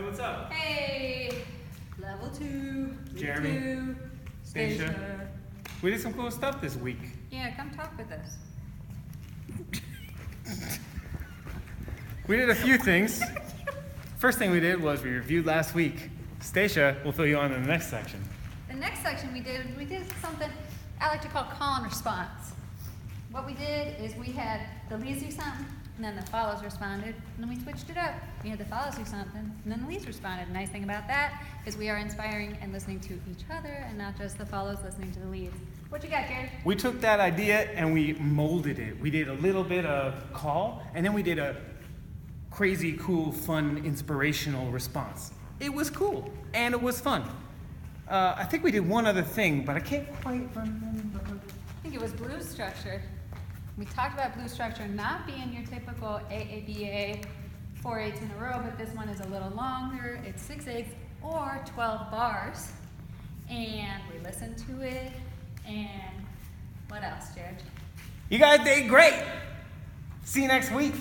what's up? Hey, level 2. Jeremy. 2, Stacia. We did some cool stuff this week. Yeah, come talk with us. We did a few things. First thing we did was we reviewed last week. Stacia will fill you on in the next section. The next section we did something I like to call call and response. What we did is we had the leads do something, and then the follows responded, and then we switched it up. We had the follows do something, and then the leads responded. The nice thing about that is we are inspiring and listening to each other, and not just the follows listening to the leads. What you got, Jared? We took that idea and we molded it. We did a little bit of call, and then we did a crazy, cool, fun, inspirational response. It was cool, and it was fun. I think we did one other thing, but I can't quite remember. I think it was blues structure. We talked about blues structure not being your typical AABA 4/8 in a row, but this one is a little longer. It's 6/8 or 12 bars. And we listened to it. And what else, Jared? You guys did great. See you next week.